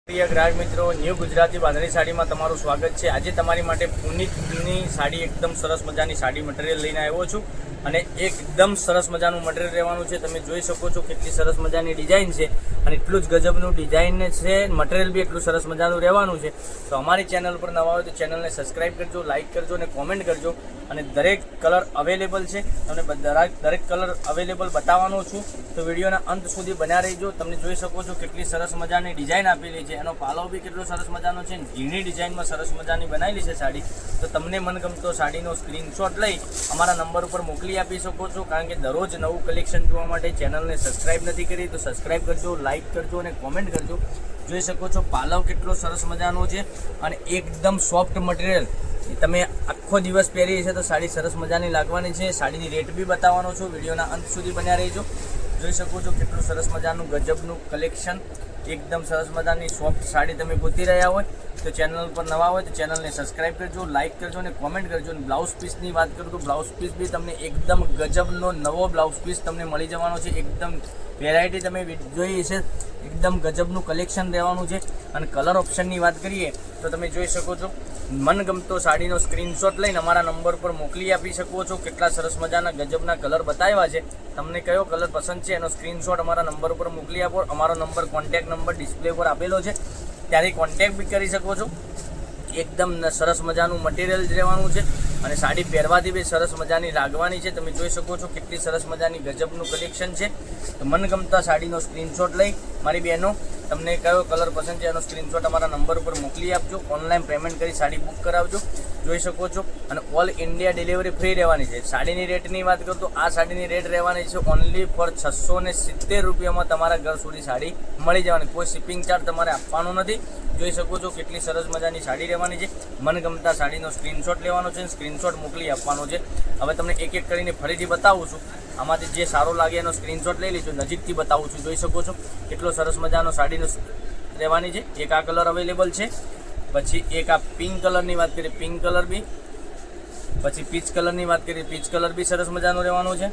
પ્રિય ગ્રાહક મિત્રો, ન્યૂ ગુજરાતી બાંધણી સાડીમાં તમારું સ્વાગત છે। આજે તમારી માટે પુનિતની સાડી એકદમ સરસ મજાની સાડી મટીરિયલ લઈને આવ્યો છું અને એકદમ સરસ મજાનું મટીરિયલ રહેવાનું છે। તમે જોઈ શકો છો કેટલી સરસ મજાની ડિઝાઇન છે અને એટલું જ ગજબનું ડિઝાઇન છે, મટીરિયલ બી એટલું સરસ મજાનું રહેવાનું છે। તો અમારી ચેનલ પર નવા હોય તો ચેનલને સબસ્ક્રાઇબ કરજો, લાઇક કરજો અને કોમેન્ટ કરજો। અને દરેક કલર અવેલેબલ છે, તમને દરેક કલર અવેલેબલ બતાવવાનો છું, તો વિડીયોના અંત સુધી બન્યા રહીજો। તમે જોઈ શકો છો કેટલી સરસ મજાની ડિઝાઇન આપેલી છે, એનો પાલો બી કેટલો સરસ મજાનો છે, ઝીણી ડિઝાઇનમાં સરસ મજાની બનાવેલી છે સાડી। તો તમને મનગમતો સાડીનો સ્ક્રીનશોટ લઈ અમારા નંબર ઉપર મોકલી આપી શકો છો, કારણ કે દરરોજ નવું કલેક્શન જોવા માટે ચેનલને સબસ્ક્રાઇબ નથી કરી તો સબસ્ક્રાઇબ કરજો, લાઇક કરજો અને કોમેન્ટ કરજો। જોઈ શકો છો પાલવ કેટલો સરસ મજાનો છે અને એકદમ સોફ્ટ મટીરિયલ, તમે આખો દિવસ પહેરી છે તો સાડી સરસ મજાની લાગવાની છે। સાડીની રેટ બી બતાવવાનો છું, વિડીયોના અંત સુધી બન્યા રહેજો। જોઈ શકો છો કેટલું સરસ મજાનું ગજબનું કલેક્શન, એકદમ સરસ મજાની સોફ્ટ સાડી તમે ગોતી રહ્યા હોય તો ચેનલ પર નવા હોય તો ચેનલને સબસ્ક્રાઇબ કરજો, લાઇક કરજો અને કોમેન્ટ કરજો। અને બ્લાઉઝ પીસની વાત કરું તો બ્લાઉઝ પીસ બી તમને એકદમ ગજબનો નવો બ્લાઉઝ પીસ તમને મળી જવાનો છે। એકદમ વેરાયટી તમે જોઈ છે, એકદમ ગજબનું કલેક્શન રહેવાનું છે। અને કલર ઓપ્શનની વાત કરીએ તો તમે જોઈ શકો છો મનગમતો સાડીનો સ્ક્રીનશોટ લઈને અમારા નંબર પર મોકલી આપી શકો છો। કેટલા સરસ મજાના ગજબના કલર બતાવ્યા છે, તમને કયો કલર પસંદ છે એનો સ્ક્રીનશોટ અમારા નંબર પર મોકલી આપો। અમારો નંબર કોન્ટેક્ટ નંબર ડિસ્પ્લે પર આપેલો છે, ત્યારે કોન્ટેક્ટ બી કરી શકો છો। એકદમ સરસ મજાનું મટીરિયલ રહેવાનું છે અને સાડી પહેરવાથી બી સરસ મજાની લાગવાની છે। તમે જોઈ શકો છો કેટલી સરસ મજાની ગજબનું કલેક્શન છે। તો મનગમતા સાડીનો સ્ક્રીનશોટ લઈ મારી બહેનો તમને કયો કલર પસંદ છે એનો સ્ક્રીનશોટ અમારા નંબર ઉપર મોકલી આપજો, ઓનલાઈન પેમેન્ટ કરી સાડી બુક કરાવજો। જોઈ શકો છો અને ઓલ ઇન્ડિયા ડિલિવરી ફ્રી રહેવાની છે। સાડીની રેટની વાત કરું તો આ સાડીની રેટ રહેવાની છે ઓનલી ફોર 670 રૂપિયામાં તમારા ઘર સુધી સાડી મળી જવાની, કોઈ શિપિંગ ચાર્જ તમારે આપવાનો નથી। જોઈ શકો છો કેટલી સરસ મજાની સાડી રહેવાની છે। મનગમતા સાડીનો સ્ક્રીનશોટ લેવાનો છે, સ્ક્રીનશોટ મોકલી આપવાનો છે। હવે તમને એક એક કરીને ફરીથી બતાવું છું, આમાંથી જે સારો લાગે એનો સ્ક્રીનશોટ લઈ લેજો, નજીકથી બતાવું છું। જોઈ શકો છો કેટલો સરસ મજાનો સાડીનો રહેવાની છે। એક આ કલર અવેલેબલ છે, પછી એક આ પિંક કલરની વાત કરીએ, પિંક કલર બી, પછી પીચ કલરની વાત કરીએ, પીચ કલર બી સરસ મજાનો રહેવાનો છે,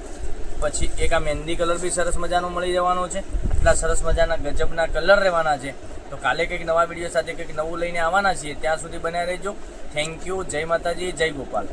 પછી એક આ મહેંદી કલર બી સરસ મજાનો મળી જવાનો છે। આટલા સરસ મજાના ગજબના કલર રહેવાના છે। તો કાલે કંઈક નવા વિડીયો સાથે કંઈક નવું લઈને આવવાના છીએ, ત્યાં સુધી બન્યા રહેજો। થેન્ક યુ, જય માતાજી, જય ગોપાલ।